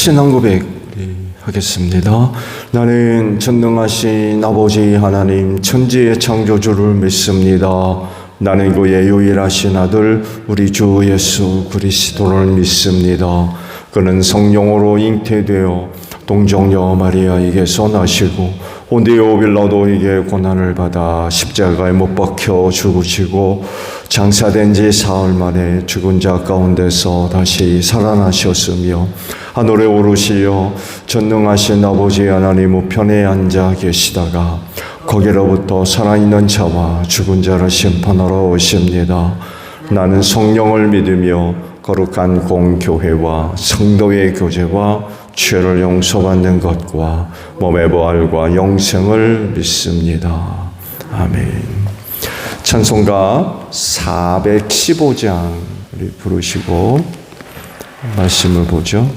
신앙 고백 하겠습니다. 나는 전능하신 아버지 하나님 천지의 창조주를 믿습니다. 나는 그의 유일하신 아들 우리 주 예수 그리스도를 믿습니다. 그는 성령으로 잉태되어 동정녀 마리아에게서 나시고 본디오 빌라도에게 고난을 받아 십자가에 못 박혀 죽으시고 장사된 지 사흘 만에 죽은 자 가운데서 다시 살아나셨으며 하늘에 오르시어 전능하신 아버지 하나님 우편에 앉아 계시다가 거기로부터 살아있는 자와 죽은 자를 심판하러 오십니다. 나는 성령을 믿으며 거룩한 공교회와 성도의 교제와 죄를 용서받는 것과 몸의 부활과 영생을 믿습니다. 아멘. 찬송가 415장 우리 부르시고 말씀을 보죠.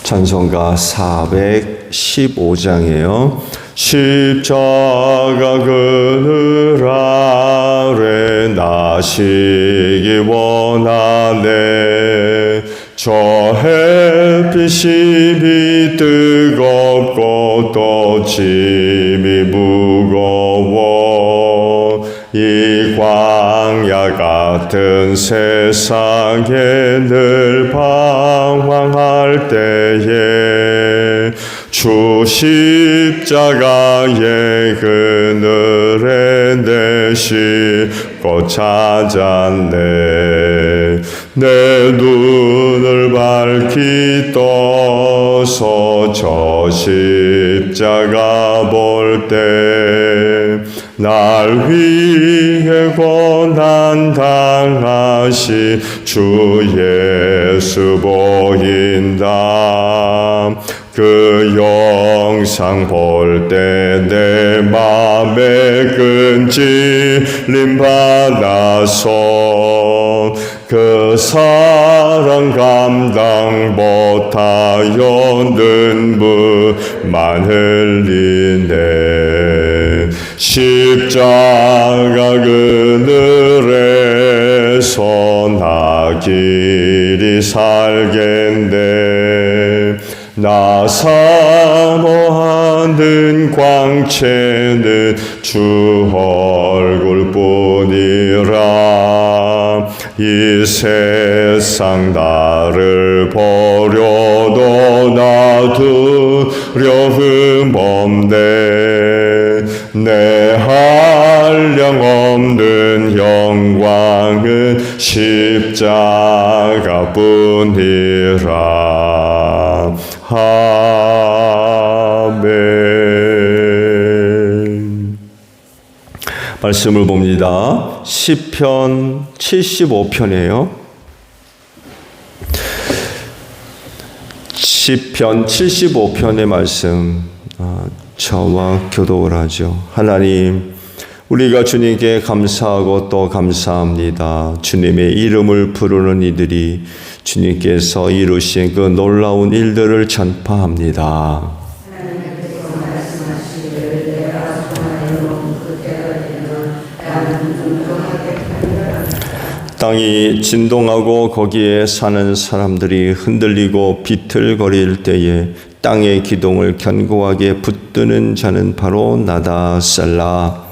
찬송가 415장이에요. 십자가 그늘 아래 나시기 원하네. 저 햇빛이 뜨겁고 또 짐이 무거워 이 광야 같은 세상에 늘 방황할 때에 주 십자가의 그늘에 내 싣고 찾았네. 내 눈을 밝히 떠서 저 십자가 볼 때 날 위해 고난 당하시 주 예수 보인다. 그 영상 볼 때 내 맘에 끈질림 받아서 그 사랑 감당 못하여 눈물만 흘리네. 십자가 그늘에서 나 길이 살겠네. 나 사모하는 광채는 주 얼굴뿐이라. 이 세상 나를 버려도 나 두려움 없네. 내 한량없는 영광은 십자가뿐이라. 아멘. 말씀을 봅니다. 시편 75편이에요. 시편 75편의 말씀 저와 교독을 하죠. 하나님, 우리가 주님께 감사하고 또 감사합니다. 주님의 이름을 부르는 이들이 주님께서 이루신 그 놀라운 일들을 전파합니다. 땅이 진동하고 거기에 사는 사람들이 흔들리고 비틀거릴 때에 땅의 기둥을 견고하게 붙드는 자는 바로 나다. 셀라.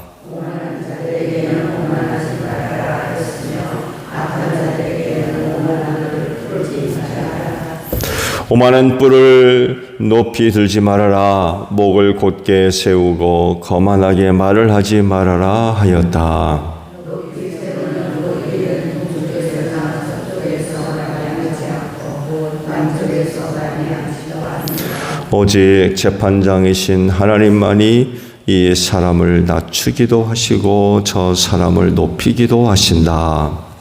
오만한 뿔을 높이 들지 말아라. 목을 곧게 세우고 거만하게 말을 하지 말아라 하였다. 오직 재판장이신 하나님만이 이 사람을 낮추기도 하시고 저 사람을 높이기도 하신다.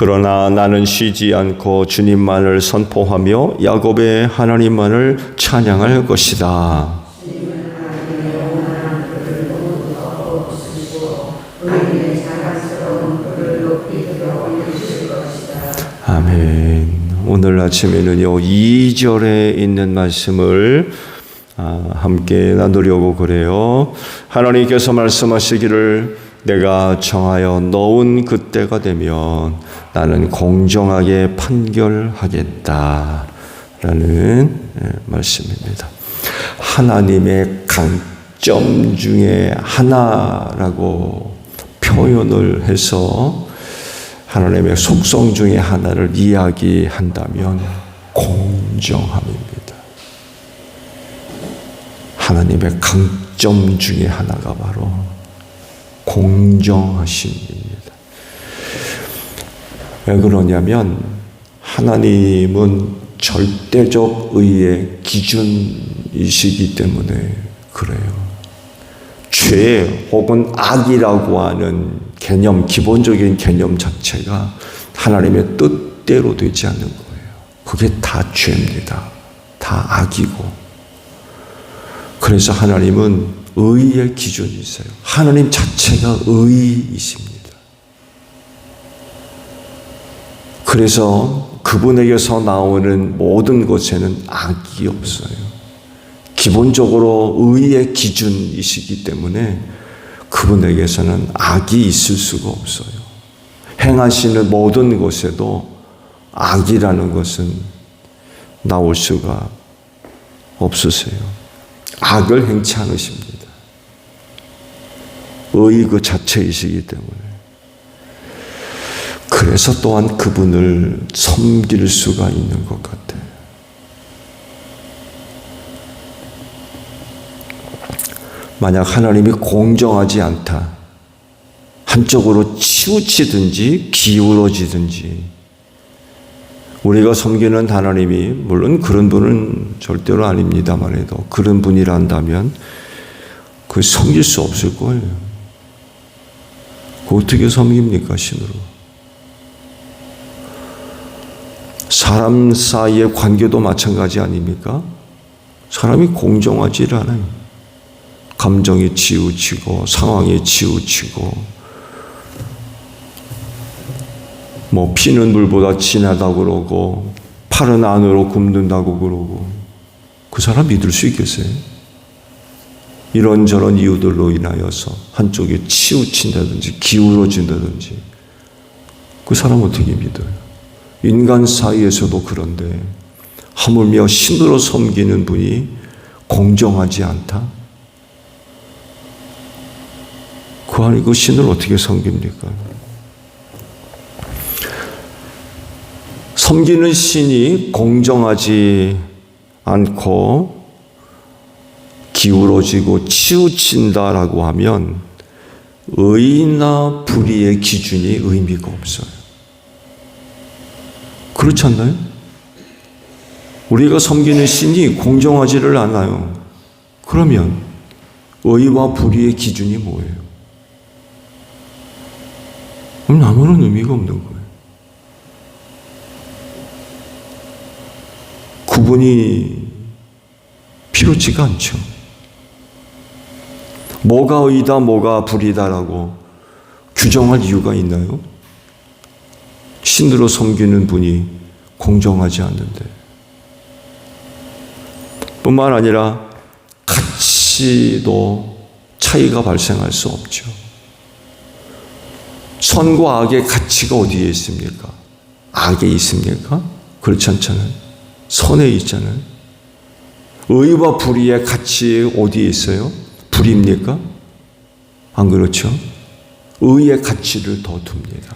그러나 나는 쉬지 않고 주님만을 선포하며 야곱의 하나님만을 찬양할 것이다. 아멘. 오늘 아침에는요, 2절에 있는 말씀을 함께 나누려고 그래요. 하나님께서 말씀하시기를 내가 정하여 넣은 그때가 되면 나는 공정하게 판결하겠다 라는 말씀입니다. 하나님의 강점 중에 하나라고 표현을 해서 하나님의 속성 중에 하나를 이야기한다면 공정함입니다. 하나님의 강점 중에 하나가 바로 공정하심입니다. 왜 그러냐면 하나님은 절대적 의의 기준이시기 때문에 그래요. 죄 혹은 악이라고 하는 개념, 기본적인 개념 자체가 하나님의 뜻대로 되지 않는 거예요. 그게 다 죄입니다. 다 악이고. 그래서 하나님은 의의 기준이 있어요. 하나님 자체가 의이십니다. 그래서 그분에게서 나오는 모든 것에는 악이 없어요. 기본적으로 의의 기준이시기 때문에 그분에게서는 악이 있을 수가 없어요. 행하시는 모든 것에도 악이라는 것은 나올 수가 없으세요. 악을 행치 않으십니다. 의 그 자체이시기 때문에. 그래서 또한 그분을 섬길 수가 있는 것 같아요. 만약 하나님이 공정하지 않다, 한쪽으로 치우치든지 기울어지든지, 우리가 섬기는 하나님이 물론 그런 분은 절대로 아닙니다만 해도 그런 분이란다면 그 섬길 수 없을 거예요. 그 어떻게 섬깁니까, 신으로? 사람 사이의 관계도 마찬가지 아닙니까? 사람이 공정하지 않아요. 감정이 치우치고 상황이 치우치고 뭐 피는 물보다 진하다고 그러고 팔은 안으로 굽는다고 그러고 그 사람 믿을 수 있겠어요? 이런저런 이유들로 인하여서 한쪽에 치우친다든지 기울어진다든지 그 사람 어떻게 믿어요? 인간 사이에서도 그런데 하물며 신으로 섬기는 분이 공정하지 않다? 그 신을 어떻게 섬깁니까? 섬기는 신이 공정하지 않고 기울어지고 치우친다라고 하면 의나 불의의 기준이 의미가 없어요. 그렇지 않나요? 우리가 섬기는 신이 공정하지를 않아요. 그러면 의와 불의의 기준이 뭐예요? 그럼 아무런 의미가 없는 거예요. 구분이 필요치가 않죠. 뭐가 의다, 뭐가 불이다라고 규정할 이유가 있나요? 신으로 섬기는 분이 공정하지 않는데. 뿐만 아니라 가치도 차이가 발생할 수 없죠. 선과 악의 가치가 어디에 있습니까? 악에 있습니까? 그렇지 않잖아요. 선에 있잖아요. 의와 불의의 가치 어디에 있어요? 불입니까? 안 그렇죠? 의의 가치를 더 둡니다.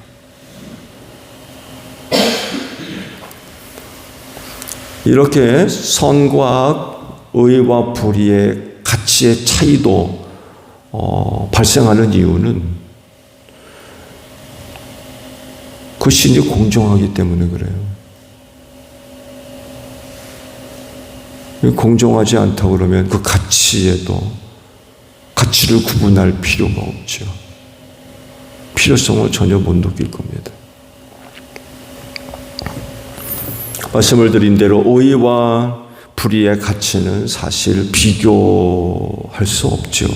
이렇게 선과 악, 의와 불의의 가치의 차이도 발생하는 이유는 그 신이 공정하기 때문에 그래요. 공정하지 않다고 그러면 그 가치에도 가치를 구분할 필요가 없죠. 필요성을 전혀 못 느낄 겁니다. 말씀을 드린 대로 의와 불의의 가치는 사실 비교할 수 없죠.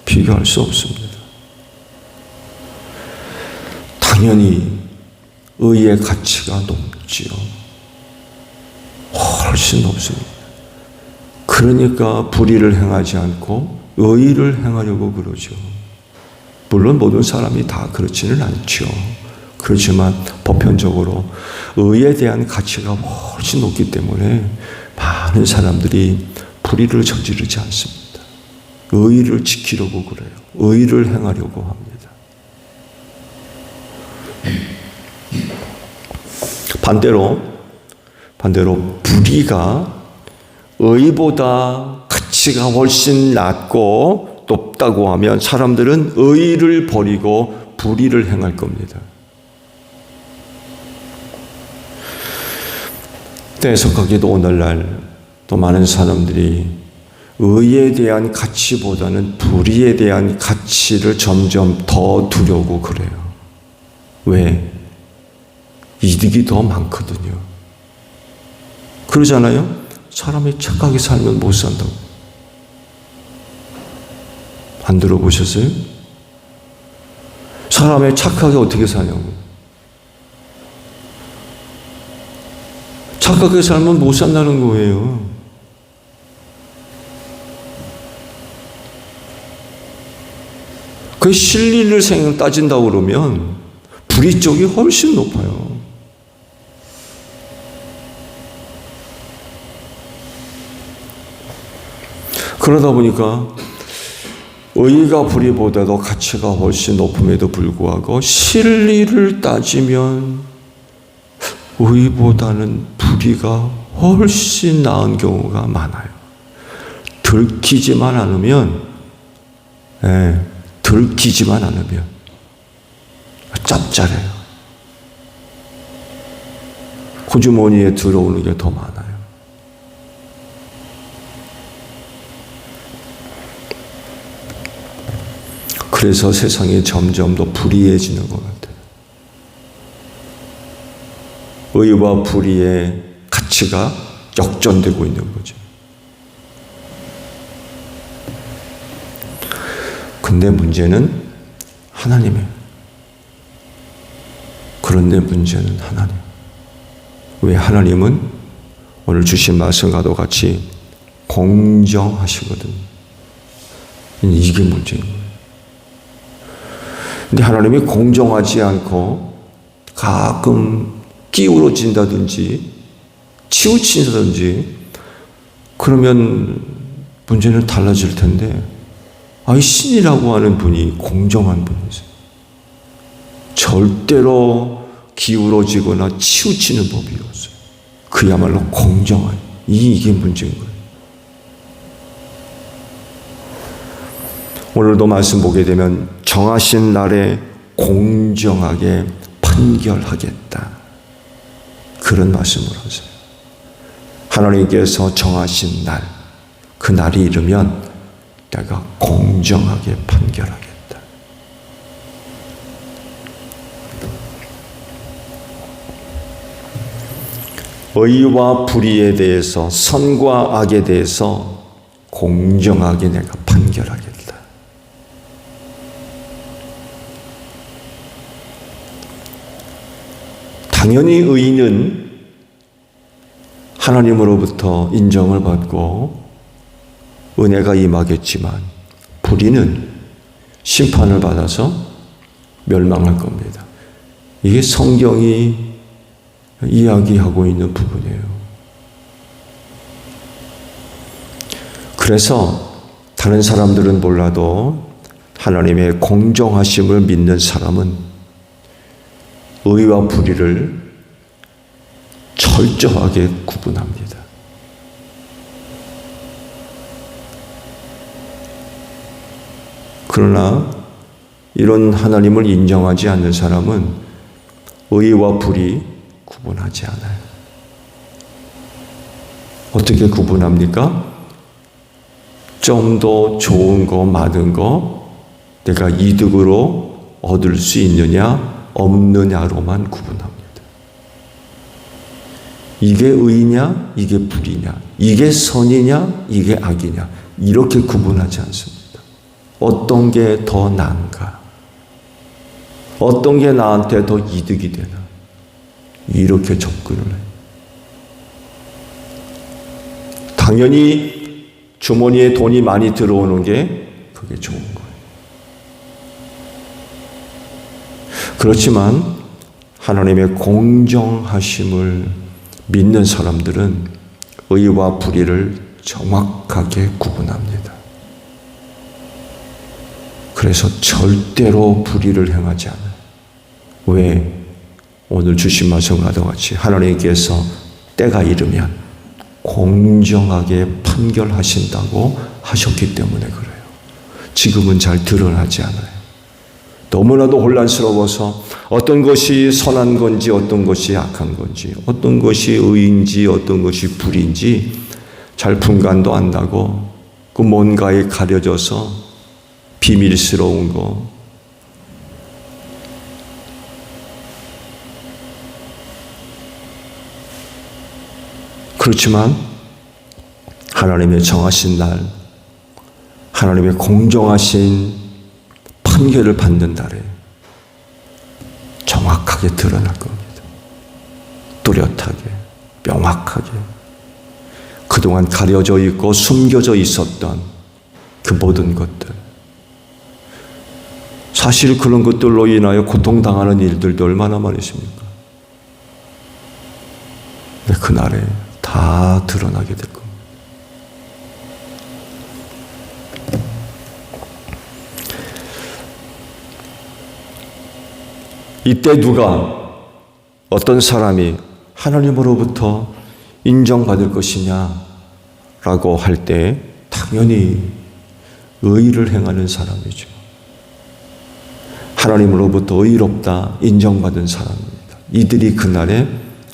비교할 수 없습니다. 당연히 의의 가치가 높지요. 훨씬 높습니다. 그러니까 불의를 행하지 않고 의를 행하려고 그러죠. 물론 모든 사람이 다 그렇지는 않죠. 그렇지만 보편적으로 의에 대한 가치가 훨씬 높기 때문에 많은 사람들이 불의를 저지르지 않습니다. 의를 지키려고 그래요. 의를 행하려고 합니다. 반대로 불의가 의보다 가치가 훨씬 낮고 높다고 하면 사람들은 의를 버리고 불의를 행할 겁니다. 해석하기도 오늘날 또 많은 사람들이 의에 대한 가치보다는 불의에 대한 가치를 점점 더 두려고 그래요. 왜? 이득이 더 많거든요. 그러잖아요? 사람이 착하게 살면 못 산다고. 안 들어보셨어요? 사람이 착하게 어떻게 사냐고. 착하게 살면 못 산다는 거예요. 그 실리를 따진다고 그러면 불의 쪽이 훨씬 높아요. 그러다 보니까 의가 불의보다도 가치가 훨씬 높음에도 불구하고 실리를 따지면 의보다는 불의가 훨씬 나은 경우가 많아요. 들키지만 않으면 짭짤해요. 호주머니에 들어오는 게 더 많아요. 그래서 세상이 점점 더 불의해지는 것 같아요. 의와 불의의 가치가 역전되고 있는 거죠. 근데 문제는 하나님이에요. 그런데 문제는 하나님. 왜? 하나님은 오늘 주신 말씀과도 같이 공정하시거든요. 이게 문제인 거예요. 근데 하나님이 공정하지 않고 가끔 기울어진다든지 치우친다든지 그러면 문제는 달라질 텐데, 신이라고 하는 분이 공정한 분이세요. 절대로 기울어지거나 치우치는 법이 없어요. 그야말로 공정한, 이게 문제인 거예요. 오늘도 말씀 보게 되면 정하신 날에 공정하게 판결하겠다, 그런 말씀을 하세요. 하나님께서 정하신 날, 그 날이 이르면 내가 공정하게 판결하겠다. 의와 불의에 대해서, 선과 악에 대해서 공정하게 내가 판결하겠다. 당연히 의인은 하나님으로부터 인정을 받고 은혜가 임하겠지만 불의는 심판을 받아서 멸망할 겁니다. 이게 성경이 이야기하고 있는 부분이에요. 그래서 다른 사람들은 몰라도 하나님의 공정하심을 믿는 사람은 의와 불의를 철저하게 구분합니다. 그러나 이런 하나님을 인정하지 않는 사람은 의와 불의 구분하지 않아요. 어떻게 구분합니까? 좀 더 좋은 거, 많은 거 내가 이득으로 얻을 수 있느냐 없느냐로만 구분합니다. 이게 의냐, 이게 불이냐, 이게 선이냐, 이게 악이냐, 이렇게 구분하지 않습니다. 어떤 게 더 나은가? 어떤 게 나한테 더 이득이 되나? 이렇게 접근을 해요. 당연히 주머니에 돈이 많이 들어오는 게 그게 좋은 거예요. 그렇지만 하나님의 공정하심을 믿는 사람들은 의와 불의를 정확하게 구분합니다. 그래서 절대로 불의를 행하지 않아요. 왜? 오늘 주신 말씀과 같이 하나님께서 때가 이르면 공정하게 판결하신다고 하셨기 때문에 그래요. 지금은 잘 드러나지 않아요. 너무나도 혼란스러워서 어떤 것이 선한 건지 어떤 것이 악한 건지 어떤 것이 의인지 어떤 것이 불인지 잘 분간도 안 나고 그 뭔가에 가려져서 비밀스러운 거 그렇지만 하나님의 정하신 날 하나님의 공정하신 판결을 받는 날에 정확하게 드러날 겁니다. 뚜렷하게, 명확하게. 그동안 가려져 있고 숨겨져 있었던 그 모든 것들. 사실 그런 것들로 인하여 고통당하는 일들도 얼마나 많으십니까? 근데 그날에 다 드러나게 될 겁니다. 이때 누가 어떤 사람이 하나님으로부터 인정받을 것이냐라고 할 때 당연히 의를 행하는 사람이죠. 하나님으로부터 의롭다 인정받은 사람입니다. 이들이 그날에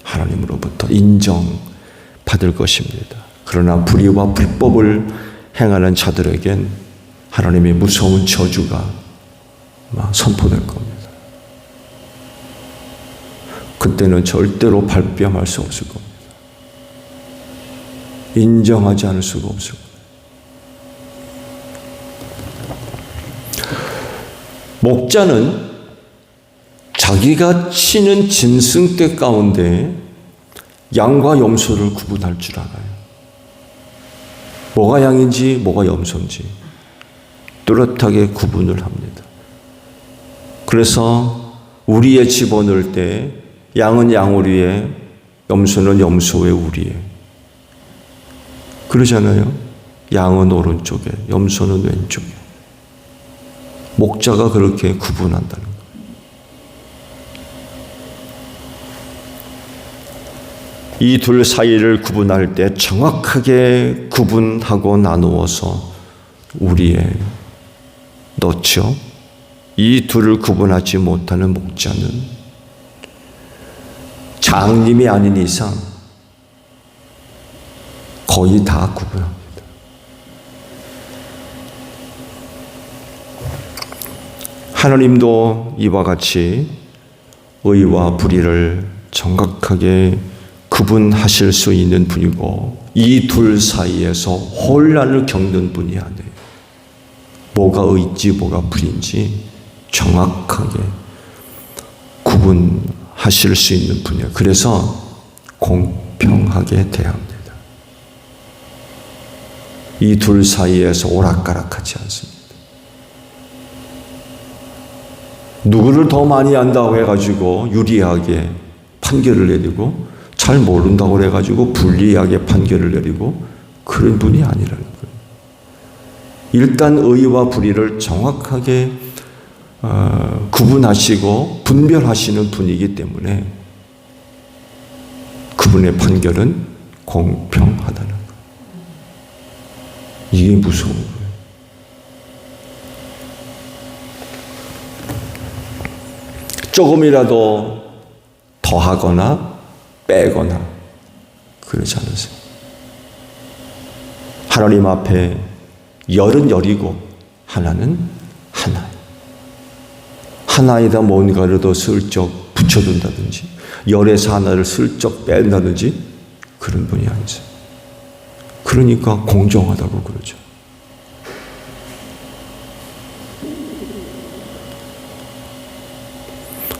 하나님으로부터 인정받을 것입니다. 그러나 불의와 불법을 행하는 자들에겐 하나님의 무서운 저주가 선포될 겁니다. 그때는 절대로 발뺌할 수 없을 겁니다. 인정하지 않을 수가 없을 겁니다. 목자는 자기가 치는 짐승떼 가운데 양과 염소를 구분할 줄 알아요. 뭐가 양인지 뭐가 염소인지 뚜렷하게 구분을 합니다. 그래서 우리에 집어넣을 때 양은 양우리에 염소는 염소의 우리에 그러잖아요. 양은 오른쪽에 염소는 왼쪽에 목자가 그렇게 구분한다는 거예요. 이 둘 사이를 구분할 때 정확하게 구분하고 나누어서 우리에 넣죠. 이 둘을 구분하지 못하는 목자는 장님이 아닌 이상 거의 다 구분합니다. 하나님도 이와 같이 의와 불의를 정확하게 구분하실 수 있는 분이고 이 둘 사이에서 혼란을 겪는 분이 아니에요. 뭐가 의인지 뭐가 불인지 정확하게 구분하실 수 있는 분이에요. 그래서 공평하게 대합니다. 이 둘 사이에서 오락가락하지 않습니다. 누구를 더 많이 안다고 해가지고 유리하게 판결을 내리고 잘 모른다고 해가지고 불리하게 판결을 내리고 그런 분이 아니라는 거예요. 일단 의와 불의를 정확하게 구분하시고 분별하시는 분이기 때문에 그분의 판결은 공평하다는 거예요. 이게 무서운 거예요. 조금이라도 더하거나 빼거나 그러지 않으세요. 하나님 앞에 열은 열이고 하나는 하나. 하나에다 뭔가를 더 슬쩍 붙여둔다든지 열에서 하나를 슬쩍 뺀다든지 그런 분이 아니세요. 그러니까 공정하다고 그러죠.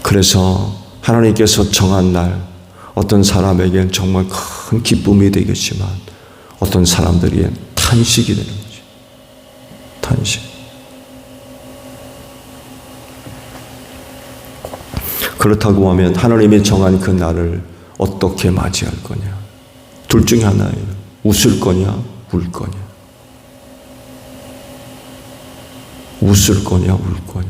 그래서 하나님께서 정한 날 어떤 사람에겐 정말 큰 기쁨이 되겠지만 어떤 사람들에겐 탄식이 되는 거죠. 탄식. 그렇다고 하면 하나님이 정한 그 날을 어떻게 맞이할 거냐? 둘 중에 하나예요. 웃을 거냐, 울 거냐. 웃을 거냐, 울 거냐.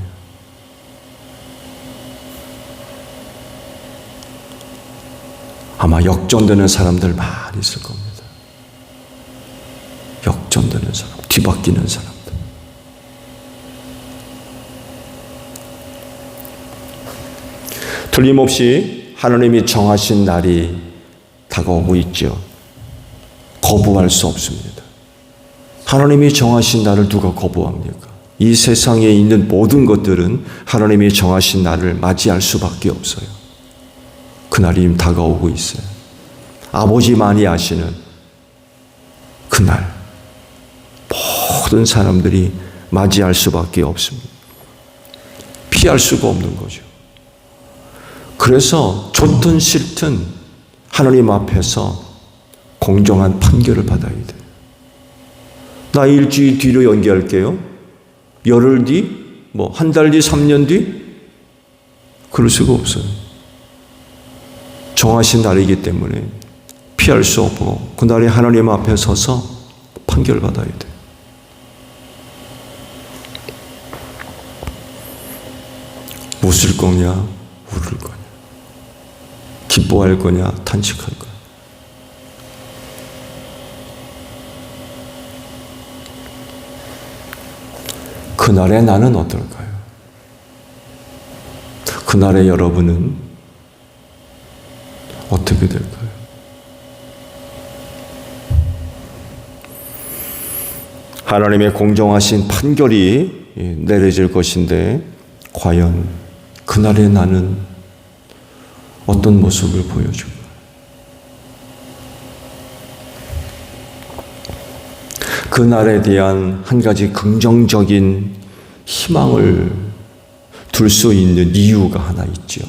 아마 역전되는 사람들 많이 있을 겁니다. 역전되는 사람, 뒤바뀌는 사람들. 틀림없이 하나님이 정하신 날이 다가오고 있죠. 거부할 수 없습니다. 하나님이 정하신 날을 누가 거부합니까? 이 세상에 있는 모든 것들은 하나님이 정하신 날을 맞이할 수밖에 없어요. 그날이 다가오고 있어요. 아버지만이 아시는 그날 모든 사람들이 맞이할 수밖에 없습니다. 피할 수가 없는 거죠. 그래서 좋든 싫든 하나님 앞에서 공정한 판결을 받아야 돼요. 나 일주일 뒤로 연기할게요. 열흘 뒤, 한 달 뒤, 3년 뒤? 그럴 수가 없어요. 정하신 날이기 때문에 피할 수 없고 그날에 하나님 앞에 서서 판결을 받아야 돼요. 웃을 거냐, 울을 거냐. 기뻐할 거냐, 탄식할 거냐. 그날의 나는 어떨까요? 그날의 여러분은 어떻게 될까요? 하나님의 공정하신 판결이 내려질 것인데 과연 그날의 나는 어떤 모습을 보여줄까? 그날에 대한 한 가지 긍정적인 희망을 둘 수 있는 이유가 하나 있죠.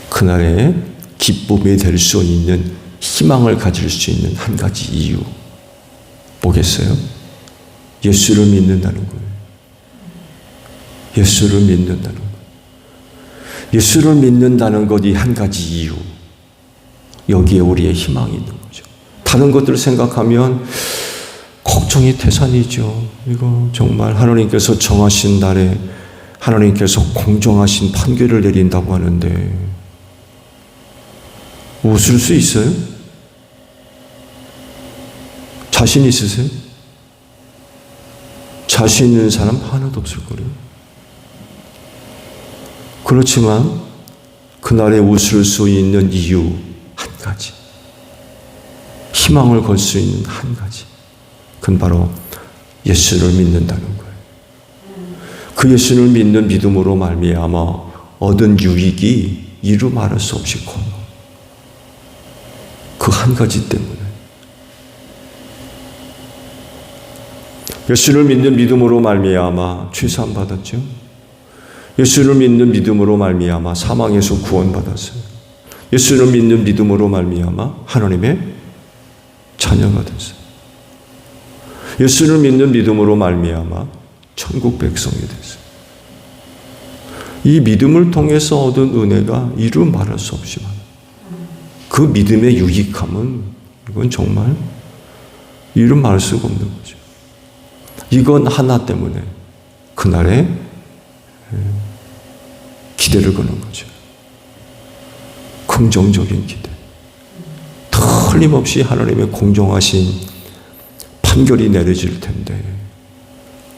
그날에 기쁨이 될 수 있는 희망을 가질 수 있는 한 가지 이유. 뭐겠어요? 예수를 믿는다는 거예요. 예수를 믿는다는 거예요. 예수를 믿는다는 것이 한 가지 이유. 여기에 우리의 희망이 있는 거죠. 다른 것들을 생각하면 걱정이 태산이죠. 이거 정말 하나님께서 정하신 날에 하나님께서 공정하신 판결을 내린다고 하는데 웃을 수 있어요? 자신 있으세요? 자신 있는 사람 하나도 없을 거예요. 그렇지만 그날에 웃을 수 있는 이유 한 가지, 희망을 걸 수 있는 한 가지, 그건 바로 예수를 믿는다는 거예요. 그 예수를 믿는 믿음으로 말미암아 얻은 유익이 이루 말할 수 없이 커요. 그 한 가지 때문에. 예수를 믿는 믿음으로 말미암아 죄사함 받았죠. 예수를 믿는 믿음으로 말미암아 사망에서 구원받았어요. 예수를 믿는 믿음으로 말미암아 하나님의 자녀가 됐어요. 예수를 믿는 믿음으로 말미암아 천국 백성이 됐어요. 이 믿음을 통해서 얻은 은혜가 이루 말할 수 없이 많아요. 그 믿음의 유익함은 이건 정말 이루 말할 수가 없는 거죠. 이건 하나 때문에 그날에 기대를 거는 거죠. 긍정적인 기대. 틀림없이 하나님의 공정하신 판결이 내려질 텐데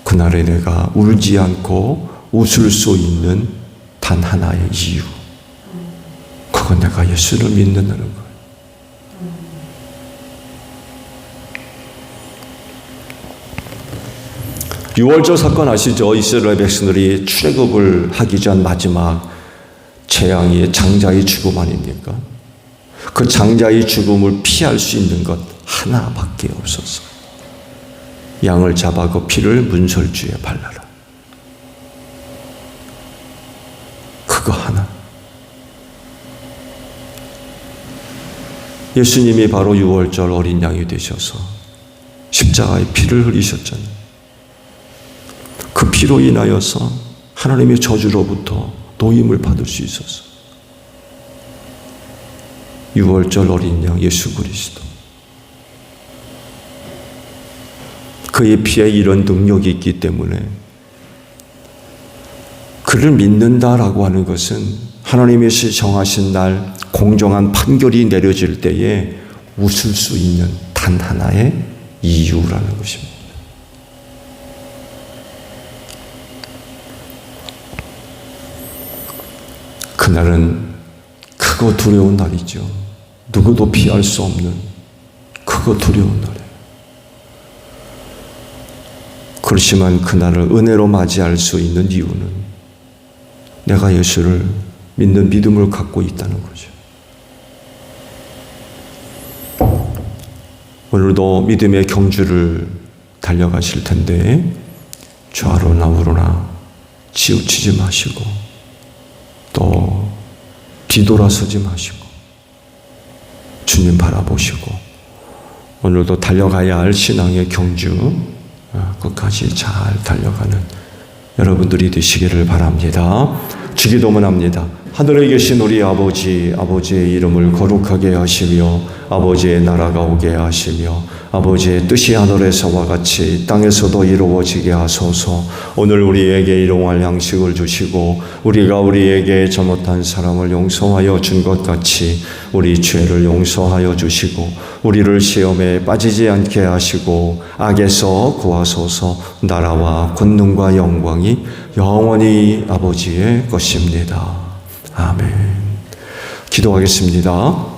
그날에 내가 울지 않고 웃을 수 있는 단 하나의 이유. 그건 내가 예수를 믿는다는 거예요. 유월절 사건 아시죠? 이스라엘 백성들이 출애굽을 하기 전 마지막 재앙이 장자의 죽음 아닙니까? 그 장자의 죽음을 피할 수 있는 것 하나밖에 없었어요. 양을 잡아 그 피를 문설주에 발라라. 그거 하나. 예수님이 바로 유월절 어린 양이 되셔서 십자가에 피를 흘리셨잖아요. 그 피로 인하여서 하나님의 저주로부터 도임을 받을 수 있었어요. 유월절 어린 양 예수 그리스도. 그의 피에 이런 능력이 있기 때문에 그를 믿는다라고 하는 것은 하나님께서 정하신 날 공정한 판결이 내려질 때에 웃을 수 있는 단 하나의 이유라는 것입니다. 그날은 크고 두려운 날이죠. 누구도 피할 수 없는 크고 두려운 날이에요. 그렇지만 그날을 은혜로 맞이할 수 있는 이유는 내가 예수를 믿는 믿음을 갖고 있다는 거죠. 오늘도 믿음의 경주를 달려가실 텐데 좌로나 우로나 치우치지 마시고 또 뒤돌아서지 마시고 주님 바라보시고 오늘도 달려가야 할 신앙의 경주 끝까지 잘 달려가는 여러분들이 되시기를 바랍니다. 주기도문 합니다. 하늘에 계신 우리 아버지, 아버지의 이름을 거룩하게 하시며 아버지의 나라가 오게 하시며 아버지의 뜻이 하늘에서와 같이 땅에서도 이루어지게 하소서. 오늘 우리에게 일용할 양식을 주시고 우리가 우리에게 잘못한 사람을 용서하여 준 것 같이 우리 죄를 용서하여 주시고 우리를 시험에 빠지지 않게 하시고 악에서 구하소서. 나라와 권능과 영광이 영원히 아버지의 것입니다. 아멘. 기도하겠습니다.